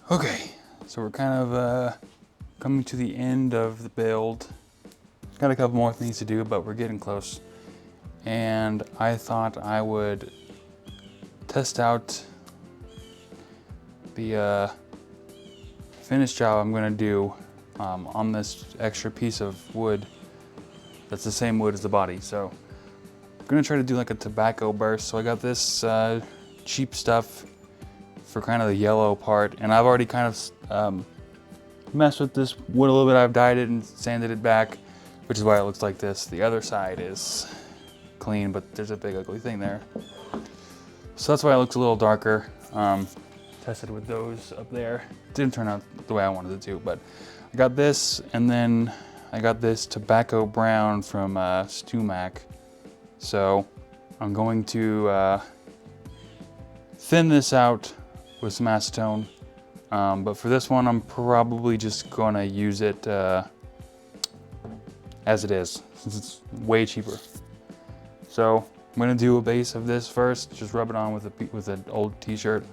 Okay, so we're kind of coming to the end of the build. Got a couple more things to do, but we're getting close. And I thought I would test out the finished job I'm gonna do on this extra piece of wood that's the same wood as the body. So I'm gonna try to do like a tobacco burst. So I got this cheap stuff for kind of the yellow part, and I've already kind of messed with this wood a little bit. I've dyed it and sanded it back, which is why it looks like this. The other side is clean, but there's a big ugly thing there. So that's why it looks a little darker. Tested with those up there. Didn't turn out the way I wanted it to, but I got this, and then I got this tobacco brown from StewMac. So I'm going to thin this out with some acetone. But for this one, I'm probably just gonna use it as it is, since it's way cheaper. So I'm gonna do a base of this first, just rub it on with an old t-shirt.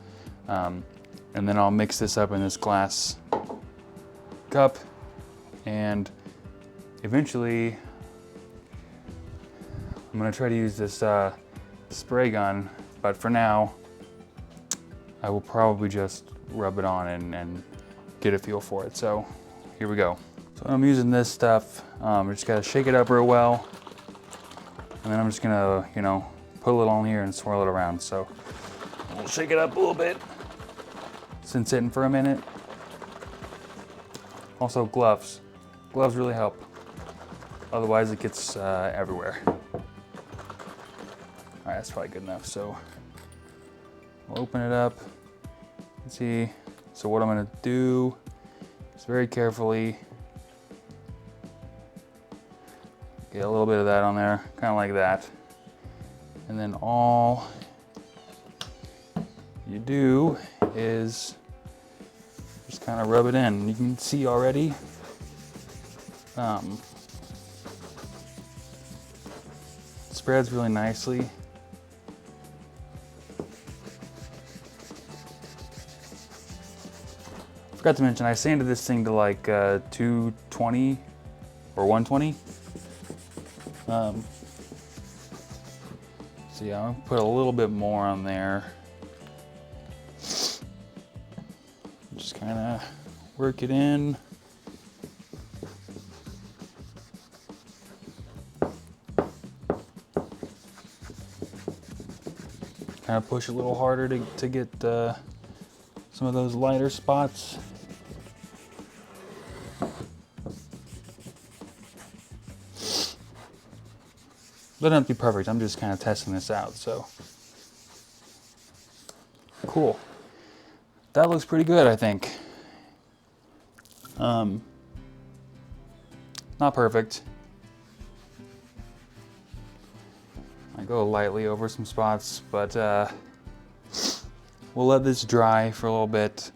And then I'll mix this up in this glass cup, and eventually I'm gonna try to use this spray gun, but for now I will probably just rub it on and get a feel for it. So here we go. So I'm using this stuff. I just gotta shake it up real well, and then I'm just gonna, you know, put a little on here and swirl it around. So we'll shake it up a little bit. It's been sitting for a minute. Also gloves. Gloves really help. Otherwise it gets everywhere. All right, that's probably good enough. So we'll open it up. Let's see. So what I'm gonna do is very carefully get a little bit of that on there, kind of like that. And then all you do is just kind of rub it in. You can see already spreads really nicely. Forgot to mention, I sanded this thing to like 220 or 120. So yeah, I'll put a little bit more on there. Just kind of work it in. Kind of push a little harder to get some of those lighter spots. Doesn't have to be perfect. I'm just kind of testing this out, so. Cool. That looks pretty good, I think. Not perfect. I go lightly over some spots, but we'll let this dry for a little bit,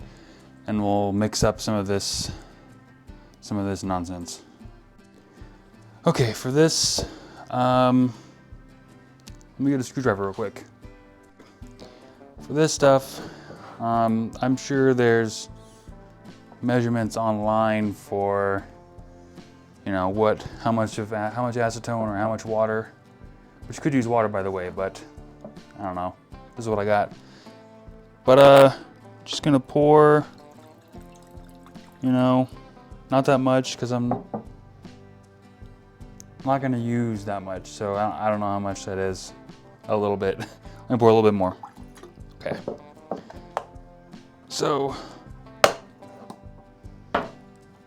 and we'll mix up some of this nonsense. Okay, for this, let me get a screwdriver real quick. For this stuff, I'm sure there's measurements online for, you know, how much acetone or how much water, which could use water, by the way, but I don't know. This is what I got. But just gonna pour, you know, not that much, because I'm not gonna use that much, so I don't know how much that is. A little bit. Let me pour a little bit more. Okay. So let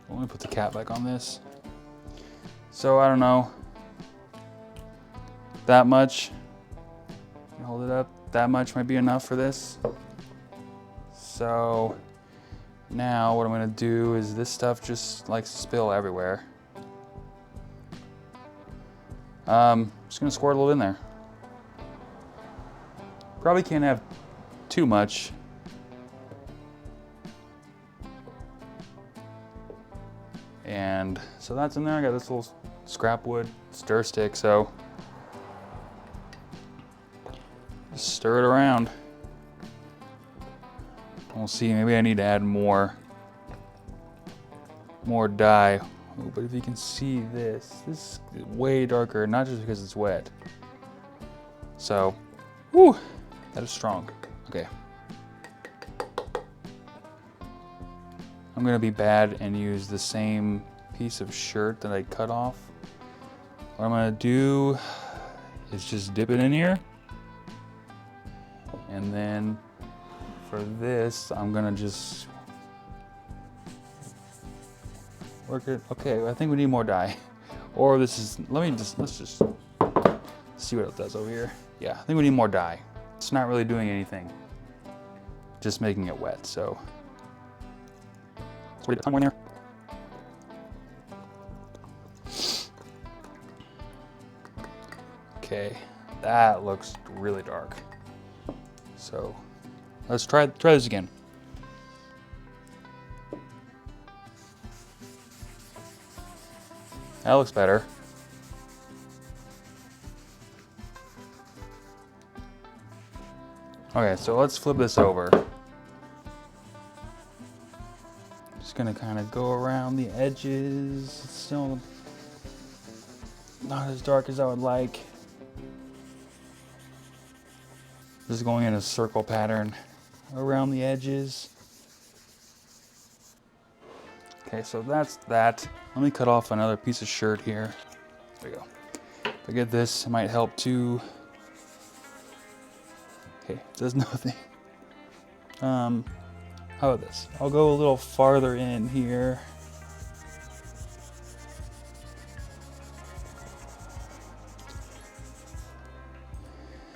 me put the cap back on this. So I don't know. That much. Hold it up. That much might be enough for this. So now what I'm gonna do is, this stuff just likes to spill everywhere. Just gonna squirt a little in there. Probably can't have too much. And so that's in there. I got this little scrap wood stir stick, so just stir it around. We'll see, maybe I need to add more dye. Oh, but if you can see this is way darker, not just because it's wet. So, whew, that is strong. Okay. I'm gonna be bad and use the same piece of shirt that I cut off. What I'm gonna do is just dip it in here. And then for this, I'm gonna just work it. Okay, I think we need more dye. Or this is, let's just see what it does over here. Yeah, I think we need more dye. It's not really doing anything, just making it wet, so. Let's put a ton more in there. Okay, that looks really dark. So let's try this again. That looks better. Okay, so let's flip this over. Just gonna kind of go around the edges. It's still not as dark as I would like. Just going in a circle pattern around the edges. Okay, so that's that. Let me cut off another piece of shirt here. There we go. If I get this, it might help too. Okay, it does nothing. How about this? I'll go a little farther in here.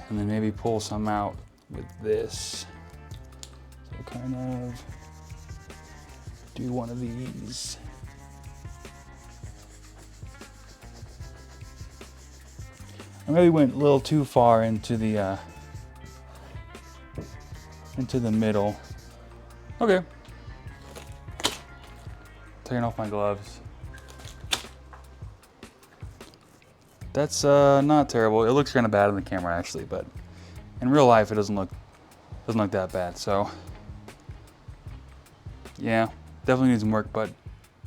And then maybe pull some out with this. So kind of do one of these. I maybe went a little too far into the middle. Okay. Taking off my gloves. That's not terrible. It looks kind of bad on the camera actually, but in real life it doesn't look that bad. So yeah, definitely needs some work, but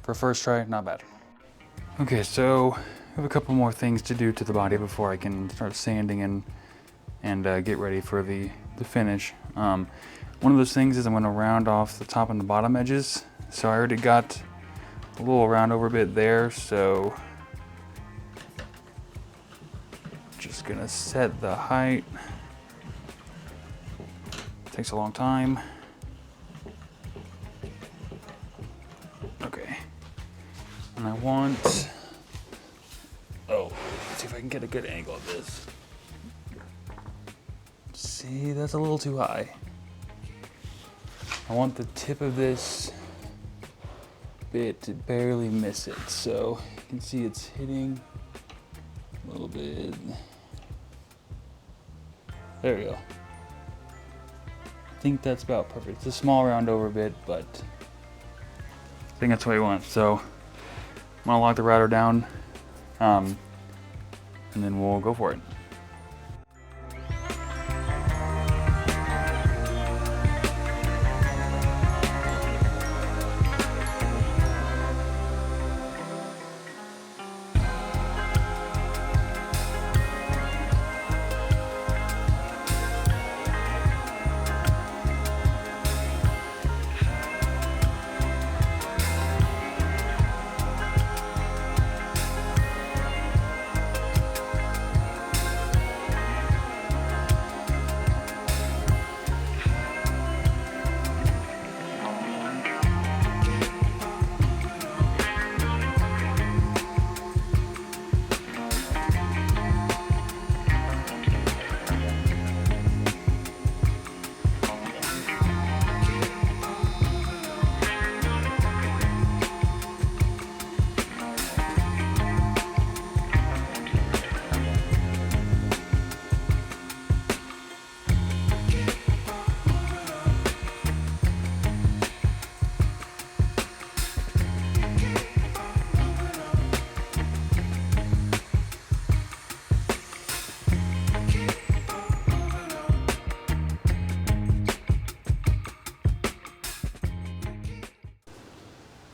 for first try, not bad. Okay, so I have a couple more things to do to the body before I can start sanding and get ready for the finish. One of those things is I'm going to round off the top and the bottom edges. So I already got a little round over bit there, so just gonna set the height. Takes a long time. Okay. And I want, let's see if I can get a good angle of this. See, that's a little too high. I want the tip of this bit to barely miss it. So you can see it's hitting a little bit. There we go. I think that's about perfect. It's a small round over bit, but I think that's what we want. So I'm gonna lock the router down, and then we'll go for it.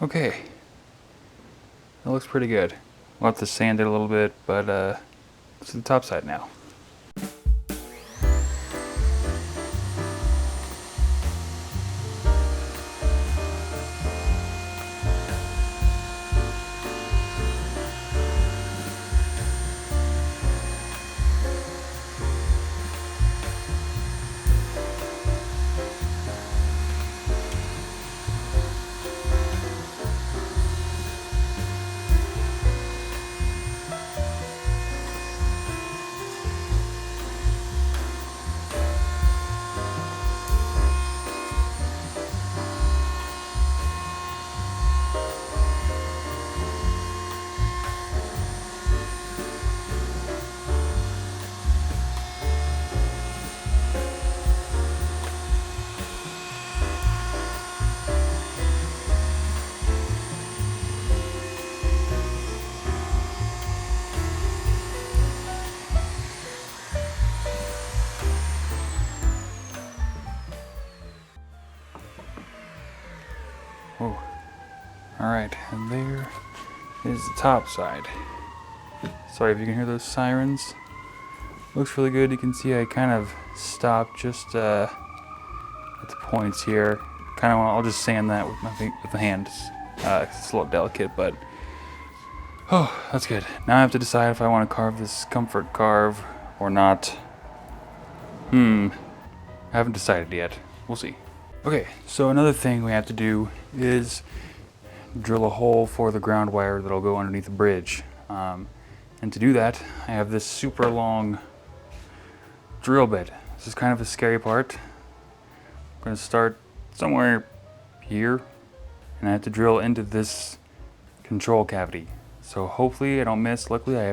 Okay, that looks pretty good. We'll have to sand it a little bit, but let's do the top side now. Oh, all right, and there is the top side. Sorry if you can hear those sirens. Looks really good. You can see I kind of stopped just at the points here. I'll just sand that with the hand. It's a little delicate, but oh, that's good. Now I have to decide if I want to carve this comfort carve or not. I haven't decided yet. We'll see. Okay, so another thing we have to do is drill a hole for the ground wire that'll go underneath the bridge. And to do that, I have this super long drill bit. This is kind of a scary part. I'm going to start somewhere here, and I have to drill into this control cavity. So hopefully I don't miss. Luckily I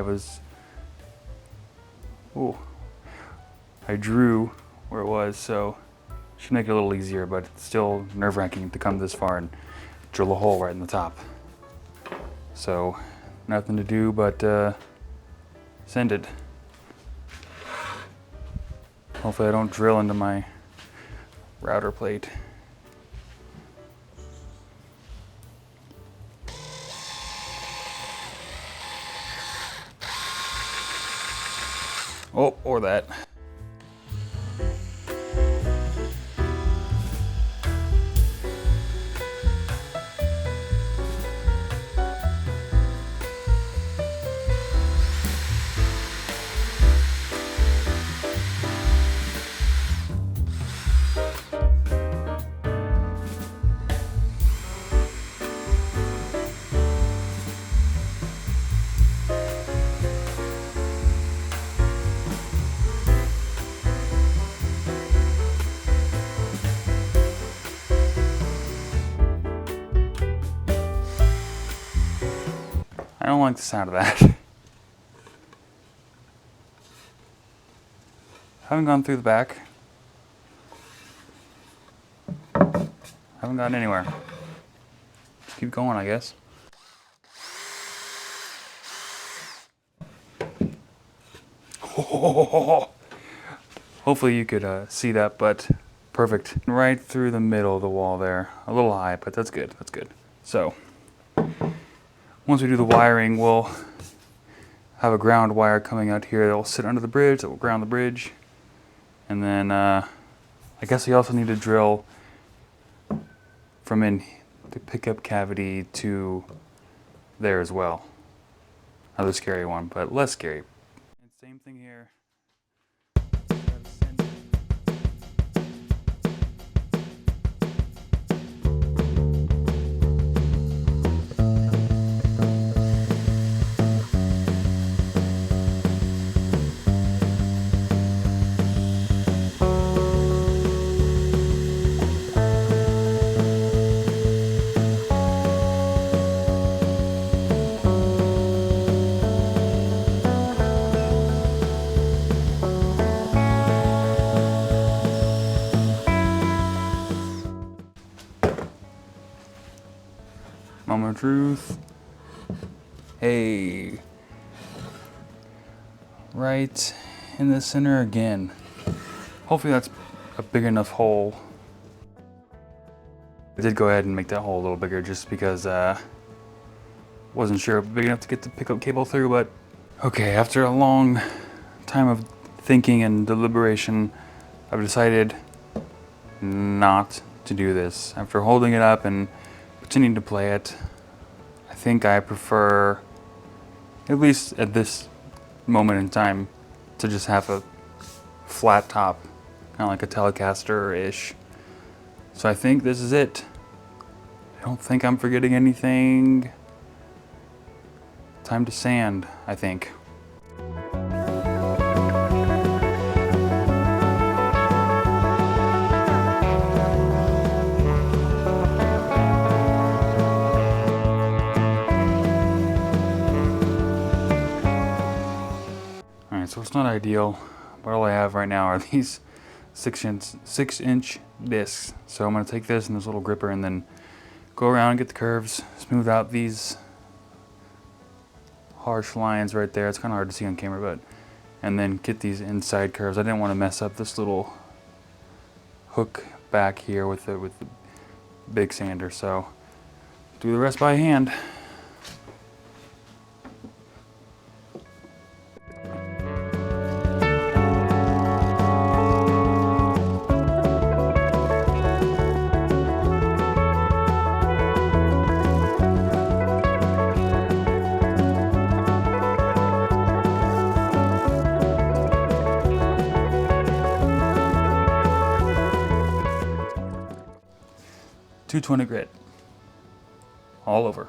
drew where it was, so should make it a little easier, but it's still nerve-wracking to come this far and drill a hole right in the top. So nothing to do but send it. Hopefully I don't drill into my router plate. Oh, or that. I don't like the sound of that. Haven't gone through the back. Haven't gotten anywhere. Just keep going, I guess. Hopefully you could see that, but perfect. Right through the middle of the wall there. A little high, but that's good. That's good. So once we do the wiring, we'll have a ground wire coming out here that will sit under the bridge, that will ground the bridge. And then I guess we also need to drill from in the pickup cavity to there as well. Another scary one, but less scary. And same thing here. Moment of truth. Hey. Right in the center again. Hopefully that's a big enough hole. I did go ahead and make that hole a little bigger just because wasn't sure if big enough to get the pickup cable through, but okay, after a long time of thinking and deliberation, I've decided not to do this. After holding it up and pretending to play it, I think I prefer, at least at this moment in time, to just have a flat top, kind of like a Telecaster-ish. So I think this is it. I don't think I'm forgetting anything. Time to sand, I think. Alright, so it's not ideal, but all I have right now are these 6-inch discs. So I'm going to take this and this little gripper and then go around and get the curves, smooth out these harsh lines right there. It's kind of hard to see on camera, but and then get these inside curves. I didn't want to mess up this little hook back here with the big sander, so do the rest by hand. .220 grit all over.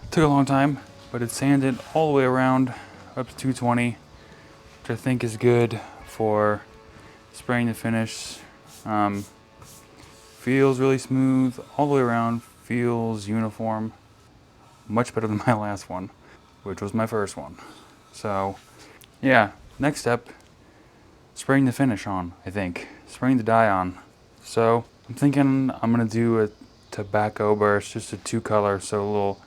Took a long time, but it sanded all the way around up to 220, which I think is good for spraying the finish. Feels really smooth all the way around, feels uniform, much better than my last one, which was my first one. So yeah, next step, spraying the finish on, I think. Spraying the dye on. So I'm thinking I'm gonna do a tobacco burst, just a 2-color, so a little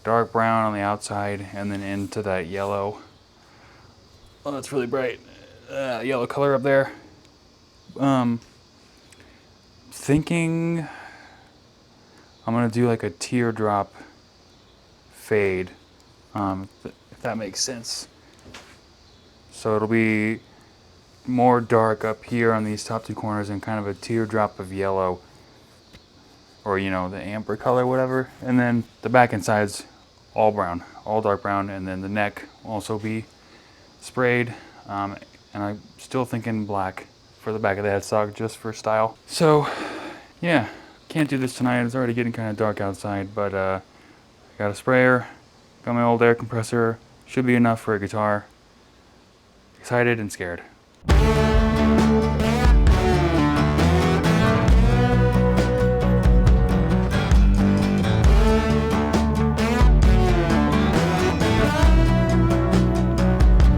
dark brown on the outside and then into that yellow. Oh, that's really bright. Yellow color up there. Thinking I'm gonna do like a teardrop fade, if that makes sense. So it'll be more dark up here on these top 2 corners and kind of a teardrop of yellow, or you know, the amber color, whatever. And then the back and sides all brown, all dark brown, and then the neck will also be sprayed. And I'm still thinking black for the back of the headstock, just for style. So yeah, can't do this tonight. It's already getting kind of dark outside, but got a sprayer, got my old air compressor. Should be enough for a guitar. Excited and scared.